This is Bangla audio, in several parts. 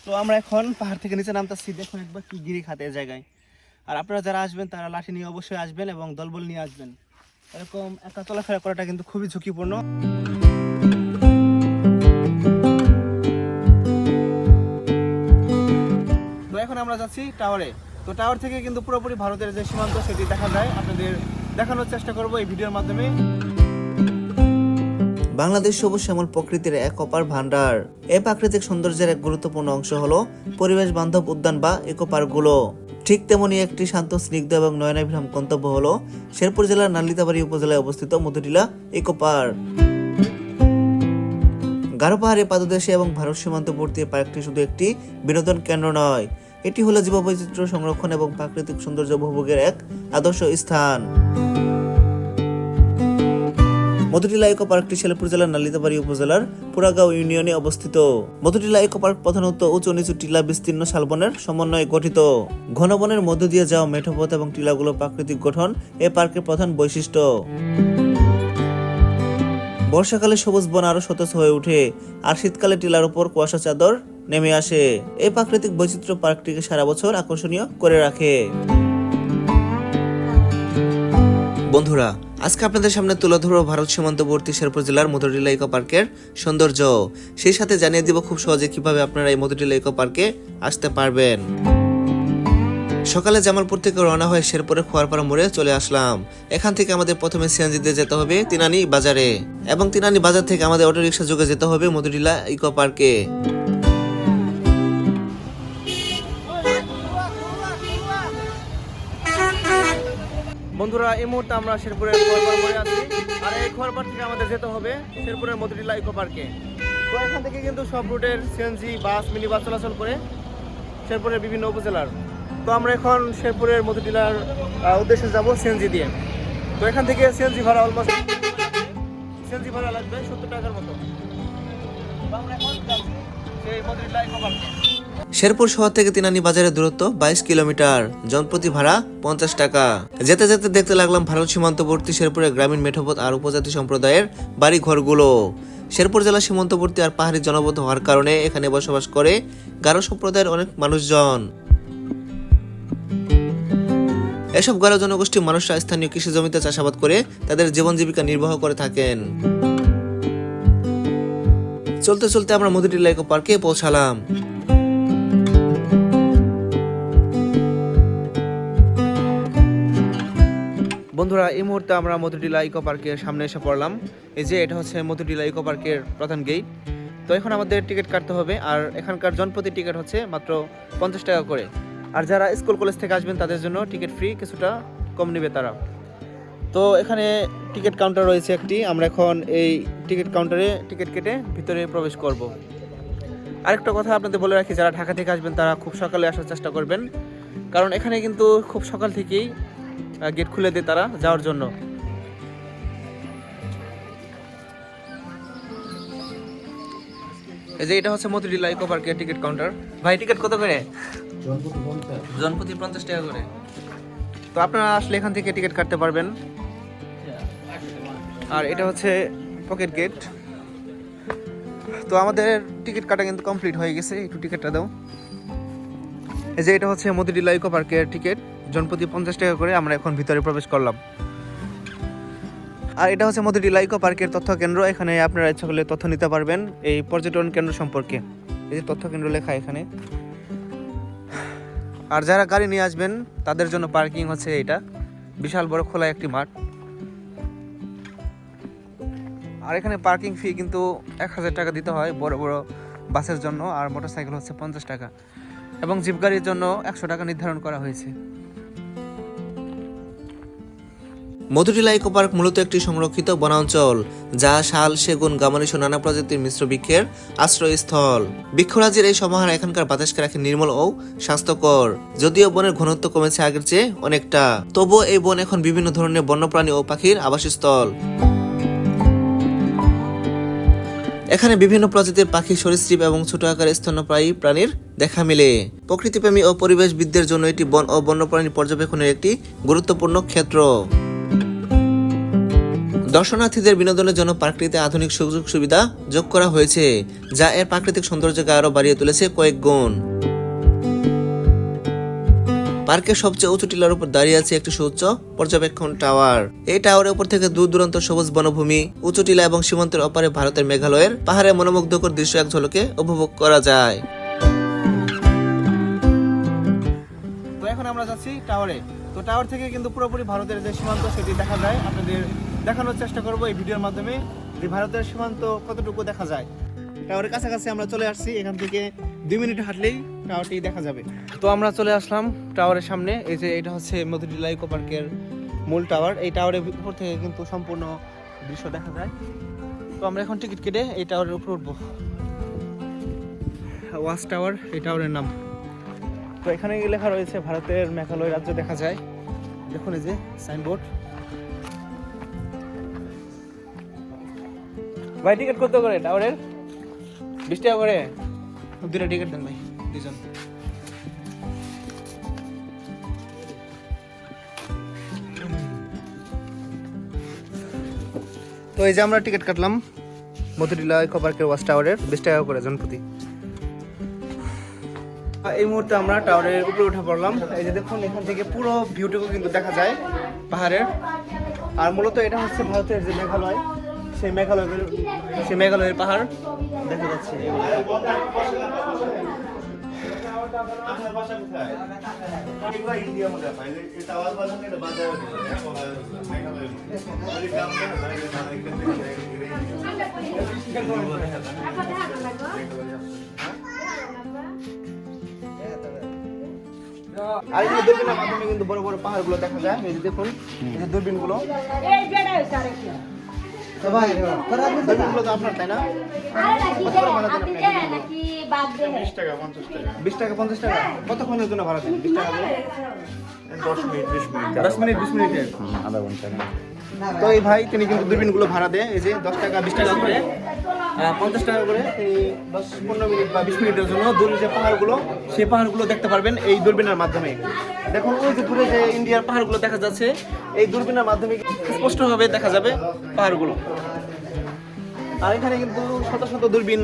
তো আমরা এখন পাহাড় থেকে নিচে নামতেছি, দেখুন একবার কি গিরি খাতে জায়গায়। আর আপনারা যারা আসবেন তারা লাঠি নিয়ে অবশ্যই আসবেন এবং দলবল নিয়ে আসবেন। এরকম একা চলাফেরা করাটা কিন্তু খুবই ঝুঁকিপূর্ণ। তো এখন আমরা যাচ্ছি টাওয়ারে। তো টাওয়ার থেকে কিন্তু পুরোপুরি ভারতের যে সীমান্ত সেটি দেখা যায়, আপনাদের দেখানোর চেষ্টা করব এই ভিডিওর মাধ্যমে। বাংলাদেশ সবুজ শ্যামল প্রকৃতির এক অপার ভান্ডার। এই প্রাকৃতিক সৌন্দর্যের এক গুরুত্বপূর্ণ অংশ হলো পরিবেশ বান্ধব উদ্যান বা ইকো পার্কগুলো। ঠিক তেমনি একটি শান্ত, স্নিগ্ধ এবং নয়নাভিরাম গন্তব্য হলো শেরপুর জেলার নালিতাবাড়ী উপজেলায় অবস্থিত মধুটিলা ইকো পার্ক। গারো পাহাড়ের পাদদেশে এবং ভারত সীমান্তবর্তী পার্কটি শুধু একটি বিনোদন কেন্দ্র নয়, এটি হলো জীববৈচিত্র্য সংরক্ষণ এবং প্রাকৃতিক সৌন্দর্য উপভোগের এক আদর্শ স্থান। মধুটিলা ইকো পার্কটি শেরপুর জেলার নালিতাবাড়ী উপজেলার পুরাগাঁও ইউনিয়নে অবস্থিত। মধুটিলা ইকো পার্ক প্রধানত উঁচু নিচু টিলা বিস্তীর্ণ শালবনের সমন্বয়ে গঠিত। ঘন বনের মধ্য দিয়ে যাওয়া মেঠোপথ এবং টিলাগুলো প্রাকৃতিক গঠন এই পার্কের প্রধান বৈশিষ্ট্য। বর্ষাকালে সবুজ বন আরো সতেজ হয়ে ওঠে, আর শীতকালে টিলার উপর কুয়াশা চাদর নেমে আসে। এই প্রাকৃতিক বৈচিত্র্য পার্কটিকে সারা বছর আকর্ষণীয় করে রাখে। বন্ধুরা, আজকে আপনাদের সামনে তুলে ধরবো ভারত সীমান্তবর্তী শেরপুর জেলার মধুটিলা ইকো পার্কের সৌন্দর্য। সেই সাথে জানিয়ে দিব খুব সহজে কিভাবে আপনারা এই মধুটিলা ইকো পার্কে আসতে পারবেন। সকালে জামালপুর থেকে রওনা হয়ে শেরপুরের খোয়ারপাড়া মোড়ে চলে আসলাম। এখান থেকে আমাদের প্রথমে সিএনজি দিয়ে যেতে হবে তিনানি বাজারে, এবং তিনানি বাজার থেকে আমাদের অটোরিকশা যোগে যেতে হবে মধুটিলা ইকো পার্কে। বন্ধুরা, এই মুহূর্তে আমরা শেরপুরের খোয়ারপাড় মোড়ে আছি, আর এই খোয়ারপাড় থেকে আমাদের যেতে হবে শেরপুরের মধুটিলা ইকো পার্কে। তো এখান থেকে কিন্তু সব রুটের সিএনজি, বাস, মিনি বাস চলাচল করে শেরপুরের বিভিন্ন উপজেলার। তো আমরা এখন শেরপুরের মধুটিলার উদ্দেশ্যে যাব সিএনজি দিয়ে। তো এখান থেকে সিএনজি ভাড়া সিএনজি ভাড়া লাগবে 70 টাকার মতো। তো আমরা এখন যাচ্ছি সেই মধুটিলা ইকো পার্কে। শেরপুর শহর থেকে তিনানি বাজারের দূরত্ব 22 কিলোমিটার, জনপ্রতি ভাড়া 50 টাকা। যেতে যেতে দেখতে লাগলাম ভারত সীমান্তবর্তী শেরপুরের গ্রামীণ মেঠোপথ আর উপজাতি সম্প্রদায়ের বাড়ি ঘরগুলো। শেরপুর জেলা সীমান্তবর্তী আর পাহাড়ি জনবদ্ধ হওয়ার কারণে এখানে বসবাস করে গারো সম্প্রদায়ের অনেক মানুষজন। এসব গারো জনগোষ্ঠীর মানুষরা স্থানীয় কৃষি জমিতে চাষাবাদ করে তাদের জীবন জীবিকা নির্বাহ করে থাকেন। চলতে চলতে আমরা মধুটিলা ইকো পার্কে পৌঁছালাম। বন্ধুরা, এই মুহূর্তে আমরা মধুটিলা ইকো পার্কের সামনে এসে পড়লাম। এই যে এটা হচ্ছে মধুটিলা ইকো পার্কের প্রধান গেট। তো এখন আমাদের টিকিট কাটতে হবে, আর এখানকার জনপ্রতি টিকিট হচ্ছে মাত্র 50 টাকা করে। আর যারা স্কুল কলেজ থেকে আসবেন তাদের জন্য টিকিট ফ্রি, কিছুটা কম নেবে তারা। তো এখানে টিকিট কাউন্টার রয়েছে একটি, আমরা এখন এই টিকিট কাউন্টারে টিকিট কেটে ভিতরে প্রবেশ করব। আরেকটা কথা আপনাদের বলে রাখি, যারা ঢাকা থেকে আসবেন তারা খুব সকালে আসার চেষ্টা করবেন, কারণ এখানে কিন্তু খুব সকাল থেকেই গেট খুলে দেয় তারা যাওয়ার জন্য। এই যে এটা হচ্ছে মধুটিলা ইকো পার্কের টিকিট কাউন্টার। ভাই, টিকিট কত করে? জনপ্রতি 50 টাকা করে। তো আপনারা আসলে এখান থেকে টিকিট কাটতে পারবেন। আর এটা হচ্ছে পকেট গেট। তো আমাদের টিকিট কাটা কিন্তু কমপ্লিট হয়ে গেছে, একটু টিকিটটা দাও। এই যে এটা হচ্ছে মধুটিলা ইকো পার্কের টিকিট, জনপ্রতি 50 টাকা করে। আমরা এখন ভিতরে প্রবেশ করলাম। আর এটা হচ্ছে মধুটিলা ইকো পার্কের তথ্য কেন্দ্র। এখানে আপনারা ইচ্ছা করলে তথ্য নিতে পারবেন এই পর্যটন কেন্দ্র সম্পর্কে। এই যে তথ্য কেন্দ্র লেখা এখানে। আর যারা গাড়ি নিয়ে আসবেন তাদের জন্য পার্কিং হচ্ছে এটা, বিশাল বড় খোলা একটি মাঠ। আর এখানে পার্কিং ফি কিন্তু 1000 টাকা দিতে হয় বড় বড় বাসের জন্য, আর মোটরসাইকেল হচ্ছে 50 টাকা, এবং জিপ গাড়ির জন্য 100 টাকা নির্ধারণ করা হয়েছে। মধুটিলা ইকো পার্ক মূলত একটি সংরক্ষিত বনাঞ্চল, যা শাল, সেগুন, গামারিস ও নানা প্রজাতির মিশ্র বৃক্ষের আশ্রয়স্থল। বৃক্ষরাজির এই সমাহার এখানকার বাতাসকে রাখে নির্মল ও স্বাস্থ্যকর। যদিও বনের ঘনত্ব কমেছে আগের চেয়ে অনেকটা, তবুও এই বন এখন বিভিন্ন ধরনের বন্যপ্রাণী ও পাখির আবাসস্থল। এখানে বিভিন্ন প্রজাতির পাখি, সরীসৃপ এবং ছোট আকারের স্তন্যপায়ী প্রাণীর দেখা মেলে। প্রকৃতিপ্রেমী ও পরিবেশবিদদের জন্য এটি বন ও বন্যপ্রাণী পর্যবেক্ষণের একটি গুরুত্বপূর্ণ ক্ষেত্র। দর্শনার্থীদের বিনোদনের জন্য পার্কটিতে আধুনিক সুযোগ সুবিধা যোগ করা হয়েছে, যা এর প্রাকৃতিক সৌন্দর্যকে আরো বাড়িয়ে তুলেছে কয়েক গুণ। পার্কের সবচেয়ে উঁচু টিলার উপর দাঁড়িয়ে আছে একটি সুউচ্চ পর্যবেক্ষণ টাওয়ার। এই টাওয়ারের উপর থেকে দূর দূরান্ত সবুজ বনভূমি, উঁচু টিলা এবং সীমান্তের অপারে ভারতের মেঘালয়ের পাহাড়ে মনোমুগ্ধকর দৃশ্য এক ঝলকে উপভোগ করা যায়। তো এখন আমরা যাচ্ছি টাওয়ারে। তো টাওয়ার থেকে কিন্তু পুরোপুরি ভারতের যে সীমান্ত সেটি দেখা যায়। আপনাদের দেখানোর চেষ্টা করব এই ভিডিওর মাধ্যমে যে ভারতের সীমান্ত কতটুকু দেখা যায়। টাওয়ারের কাছাকাছি আমরা চলে আসছি, এখান থেকে 2 মিনিট হাঁটলেই টাওয়ারটি দেখা যাবে। তো আমরা চলে আসলাম টাওয়ারের সামনে। এই যে এটা হচ্ছে মধুটিলা ইকো পার্কের মূল টাওয়ার। এই টাওয়ারের উপর থেকে কিন্তু সম্পূর্ণ দৃশ্য দেখা যায়। তো আমরা এখন টিকিট কেটে এই টাওয়ারের উপর উঠবো। ওয়াচ টাওয়ার এই টাওয়ারের নাম। তো এখানে লেখা রয়েছে ভারতের মেঘালয় রাজ্য দেখা যায়। দেখুন এই যে সাইনবোর্ড। ভাই টিকিট কত করে টাওয়ারের? 20 টাকা করে। 2টা টিকিট দেন ভাই, 2জন। তো এই যে আমরা টিকিট কাটলাম মধুটিলা ইকো পার্কের ওয়াচ টাওয়ারের 20 টাকা করে জনপ্রতি। এই মুহূর্তে আমরা টাওয়ারের উপরে উঠে পড়লাম। এই যে দেখুন এখান থেকে পুরো ভিউটুকু কিন্তু দেখা যায় পাহাড়ের। আর মূলত এটা হচ্ছে ভারতের যে মেঘালয়, সেই মেঘালয়ের পাহাড় দেখা যাচ্ছে। আর এই দূরবীনের মাধ্যমে কিন্তু বড় বড় পাহাড়গুলো দেখা যায়। এই যে দেখুন এই যে দূরবীনগুলো। তো ভাই দূরবীনগুলো তো আপনার, তাই না? 20 টাকা 50 টাকা। কতক্ষণের জন্য ভাড়া দেন? 20 টাকা করে 10 মিনিট 20 মিনিটের আধা ঘন্টা। তো এই ভাই তিনি কিন্তু দূরবীনগুলো ভাড়া দেয়। এই যে 10 টাকা 20 টাকা করে 50 টাকা করে তিনি 10-15 মিনিট বা 20 মিনিটের জন্য দূরের যে পাহাড়গুলো সেই পাহাড়গুলো দেখতে পারবেন এই দূরবীনের মাধ্যমে। দেখুন ওই যে দূরে যে ইন্ডিয়ার পাহাড়গুলো দেখা যাচ্ছে, এই দূরবীনের মাধ্যমে স্পষ্টভাবে দেখা যাবে পাহাড়গুলো। আর এখানে কিন্তু শত শত দূরবীন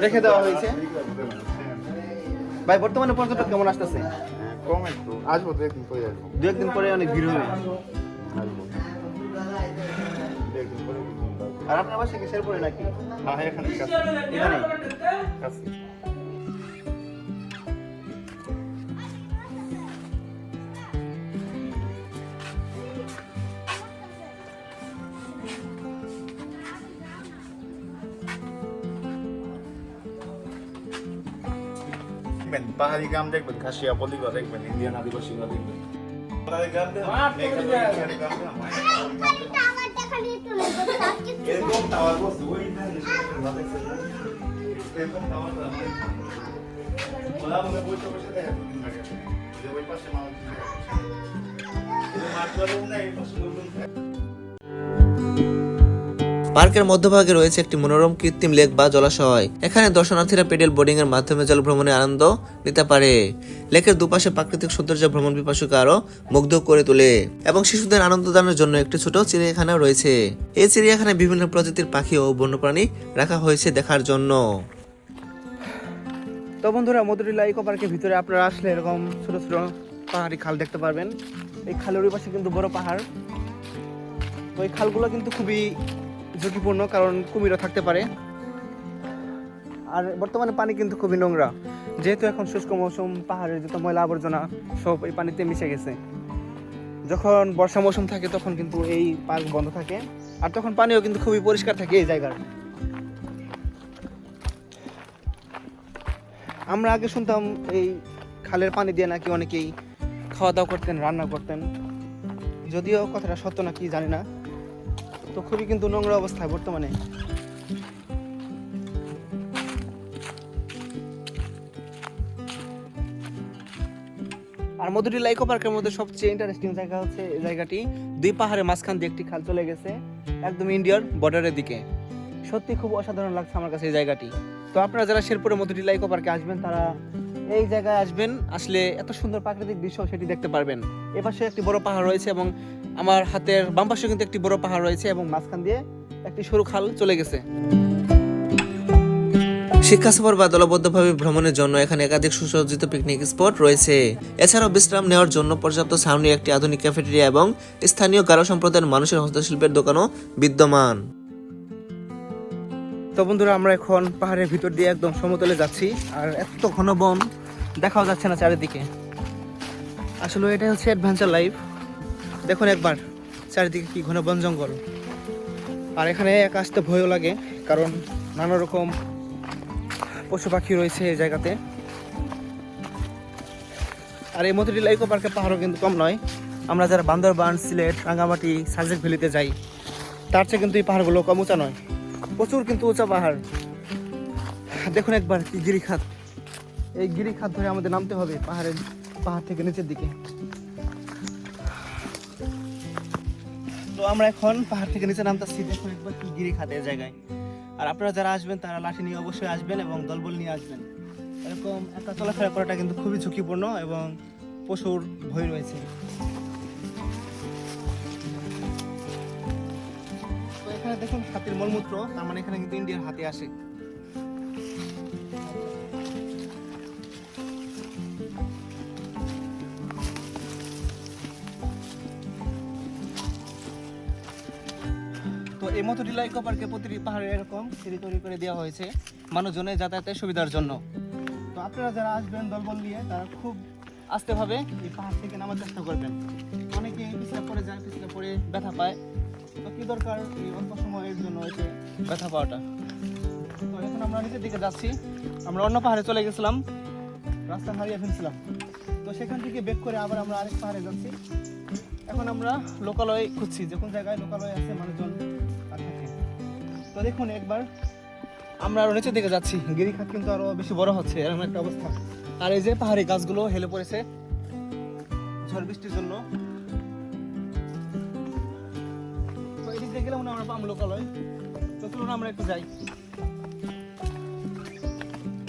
রেখে দেওয়া হয়েছে। ভাই বর্তমানে পর্যটক কেমন আসতেছে? কম একটু আসবো, 2 একদিন পরে আসবো। 2-1 দিন পরে অনেক ভিড় হবে। আসবো 2 একদিন পরে। আর আপনার বাসা কি শেরপুরে নাকি? হ্যাঁ এখানে কাছে এখানে কাছে। দেখবেন পাহাড়ি গ্রাম দেখবেন, খাসিয়া পল্লীগুলো দেখবেন, ইন্ডিয়ান আদিবাসীগুলো দেখবেন। পাহাড়ি গ্রাম এরকম টাওয়ার বসে ওই এরকম টাওয়ার ওরা মনে বসে বসে দেখে যে ওই পাশে মানুষ মাঠ চলুন না, এই পাশে লোকজন। পার্কের মধ্যভাগে রয়েছে একটি মনোরম কৃত্রিম লেক বা জলাশয়। এখানে দর্শনার্থীরা পেডেল বোর্ডিং এর মাধ্যমে জল ভ্রমণে আনন্দ নিতে পারে। লেকের দুপাশে প্রাকৃতিক সৌন্দর্য ভ্রমণ পিপাসুকে আরো মুগ্ধ করে তোলে এবং শিশুদের আনন্দ দানের জন্য একটি ছোট চিড়িয়াখানা রয়েছে। এই চিড়িয়াখানায় বিভিন্ন প্রজাতির পাখি ও বন্যপ্রাণী রাখা হয়েছে দেখার জন্য। তো বন্ধুরা মধুটিলা ইকো পার্কের ভিতরে আপনারা আসলে এরকম ছোট ছোট পাহাড়ি খাল দেখতে পারবেন। এই খালের ওই পাশে কিন্তু বড় পাহাড়। তো এই খালগুলো কিন্তু খুবই ঝুঁকিপূর্ণ, কারণ কুমিরও থাকতে পারে। আর বর্তমানে পানি কিন্তু খুবই নোংরা, যেহেতু এখন শুষ্ক মৌসুম, পাহাড়ের যত ময়লা আবর্জনা সব এই পানিতে মিশে গেছে। যখন বর্ষা মৌসুম থাকে তখন কিন্তু এই পার্ক বন্ধ থাকে, আর তখন পানিও কিন্তু খুবই পরিষ্কার থাকে এই জায়গার। আমরা আগে শুনতাম এই খালের পানি দিয়ে নাকি অনেকেই খাওয়া দাওয়া করতেন, রান্না করতেন, যদিও কথাটা সত্য নাকি জানি না। তো খুবই কিন্তু নোংরা অবস্থায় বর্তমানে। আর মধুটিলা ইকো পার্কের মধ্যে সবচেয়ে ইন্টারেস্টিং জায়গা হচ্ছে এই জায়গাটি 2 পাহাড়ের মাঝখান দিয়ে একটি খাল চলে গেছে একদম ইন্ডিয়ার বর্ডারের দিকে। সত্যি খুব অসাধারণ লাগছে আমার কাছে এই জায়গাটি। তো আপনারা যারা শেরপুরে মধুটিলা ইকো পার্কে আসবেন তারা এই জায়গায় আসবেন, আসলে এত সুন্দর প্রাকৃতিক দৃশ্য সেটি দেখতে পারবেন। এপাশে একটি বড় পাহাড় রয়েছে এবং আমার হাতের বাম পাশে কিন্তু একটি বড় পাহাড় রয়েছে এবং মাঝখান দিয়ে একটি সরু খাল চলে গেছে। শিক্ষা সফর বা দলবদ্ধভাবে ভ্রমণের জন্য এখানে একাধিক সুসজ্জিত পিকনিক স্পট রয়েছে। এছাড়াও বিশ্রাম নেওয়ার জন্য পর্যাপ্ত সামনে একটি আধুনিক ক্যাফেটেরিয়া এবং স্থানীয় গারো সম্প্রদায়ের মানুষের হস্তশিল্পের দোকানও বিদ্যমান। তো বন্ধুরা, আমরা এখন পাহাড়ের ভিতর দিয়ে একদম সমতলে যাচ্ছি, আর এত ঘন বন দেখাও যাচ্ছে না চারিদিকে। আসলে এটাই হচ্ছে অ্যাডভেঞ্চার লাইফ। দেখুন একবার চারিদিকে কি ঘন বন জঙ্গল, আর এখানে একা আসতে ভয়ও লাগে, কারণ নানা রকম পশু পাখি রয়েছে এই জায়গাতে। আর এই মতিঝিল ইকো পার্কের পাহাড়ও কিন্তু কম নয়। আমরা যারা বান্দরবান, সিলেট, রাঙ্গামাটি, সাজেক ভ্যালিতে যাই, তার চেয়ে কিন্তু এই পাহাড়গুলো কম উঁচা নয়, প্রচুর কিন্তু উঁচা পাহাড়। দেখুন একবার কি গিরিখাত, এই গিরিখাত ধরে আমাদের নামতে হবে পাহাড় থেকে নিচের দিকে। তো আমরা এখন পাহাড় থেকে নিচে নামতেছি। দেখুন একবার কি গিরিখাত এই জায়গায়। আর আপনারা যারা আসবেন তারা লাঠি নিয়ে অবশ্যই আসবেন এবং দলবল নিয়ে আসবেন। এরকম একা চলাফেরা করাটা কিন্তু খুবই ঝুঁকিপূর্ণ এবং পশুর ভয় রয়েছে। তো এখানে দেখুন হাতির মলমূত্র, তার মানে এখানে কিন্তু ইন্ডিয়ার হাতি আসে। তো এই মতিঝিল ইকো পার্কে প্রতিটি পাহাড়ে এরকম সিঁড়ি তৈরি করে দেওয়া হয়েছে মানুষজনের যাতায়াতের সুবিধার জন্য। তো আপনারা যারা আসবেন দলবল নিয়ে, তারা খুব আস্তেভাবে এই পাহাড় থেকে নামার চেষ্টা করবেন। অনেকে পিছলে পড়ে যায়, পিছলে পড়ে ব্যথা পায়। তো কি দরকার এই অল্প সময়ের জন্য এসে ব্যথা পাওয়াটা। তো এখন আমরা নিচের দিকে যাচ্ছি। আমরা অন্য পাহাড়ে চলে গেছিলাম, রাস্তা হারিয়ে ফেলছিলাম। তো সেখান থেকে বেক করে আবার আমরা আরেক পাহাড়ে যাচ্ছি। এখন আমরা লোকালয় খুঁজছি, যে কোন জায়গায় লোকালয় আছে, মানুষজন থাকে। তো দেখুন একবার আমরা আরো নিচের দিকে যাচ্ছি। গিরিখাত কিন্তু আরো বেশি বড় হচ্ছে, এরকম একটা অবস্থা। আর এই যে পাহাড়ি গাছগুলো হেলে পড়েছে ঝড় বৃষ্টির জন্য। তো এদিক দিয়ে গেলে আমরা পাম লোকালয়। তো চলুন আমরা একটু যাই।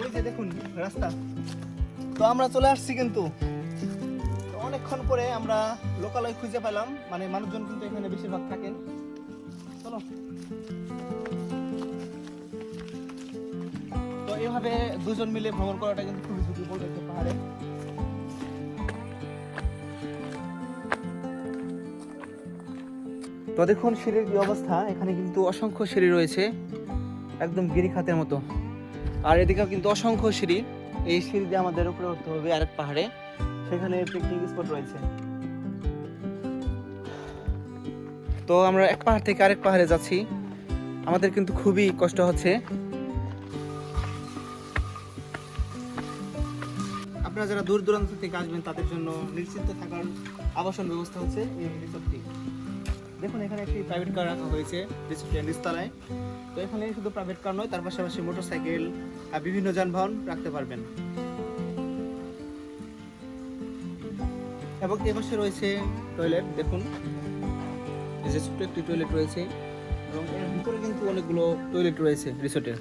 ওই যে দেখুন রাস্তা। তো আমরা চলে আসছি, কিন্তু অনেকক্ষণ পরে আমরা লোকালয় খুঁজে পেলাম। মানে মানুষজন কিন্তু এখানে বেশিরভাগ থাকেন। চলো। তো এইভাবে দুজন মিলে ভ্রমণ করাটা কিন্তু খুবই ঝুঁকিপূর্ণ একটা পাহাড়ে। তো দেখুন সিঁড়ির কি অবস্থা। এখানে কিন্তু অসংখ্য সিঁড়ি রয়েছে, একদম গিরিখাতের মতো। আর এদিকেও কিন্তু অসংখ্য সিঁড়ি। এই সিঁড়ি দিয়ে আমাদের উপরে উঠতে হবে আরেক পাহাড়ে, সেখানে পিকনিক স্পট রয়েছে। তো আমরা এক পাহাড় থেকে আরেক পাহাড়ে যাচ্ছি, আমাদের কিন্তু খুবই কষ্ট হচ্ছে। আপনারা যারা দূর দূরান্ত থেকে আসবেন তাদের জন্য নিশ্চিন্ত থাকার আবাসন ব্যবস্থা হচ্ছে এই রিসোর্টটি। দেখুন এখানে একটি প্রাইভেট কার রাখা হয়েছে রিসোর্টের নিচতলায়। তো এখানে শুধু প্রাইভেট কার নয়, তার পাশাপাশি মোটরসাইকেল আর বিভিন্ন যানবাহন রাখতে পারবেন। এবং এ পাশে রয়েছে টয়লেট। দেখুন এই যে ছোট্ট একটি টয়লেট রয়েছে, এবং এর ভিতরে কিন্তু অনেকগুলো টয়লেট রয়েছে রিসোর্টের।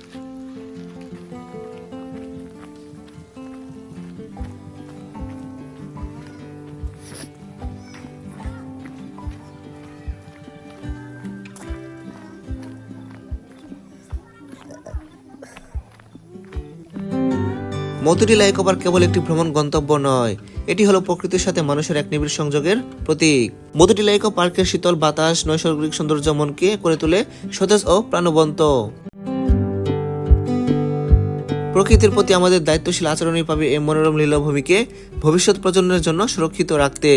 মতিঝিল ইকো পার্ক কেবল একটি ভ্রমণ গন্তব্য নয়, এটি হলো প্রকৃতির সাথে মানুষের এক নিবিড় সংযোগের প্রতীক। মতিঝিল ইকো পার্কের শীতল বাতাস, নৈসর্গিক সৌন্দর্য মনকে করে তোলে সতেজ ও প্রাণবন্ত। প্রকৃতির প্রতি আমাদের দায়িত্বশীল আচরণই পাবে এই মনোরম লীলাভূমিকে ভবিষ্যৎ প্রজন্মের জন্য সুরক্ষিত রাখতে।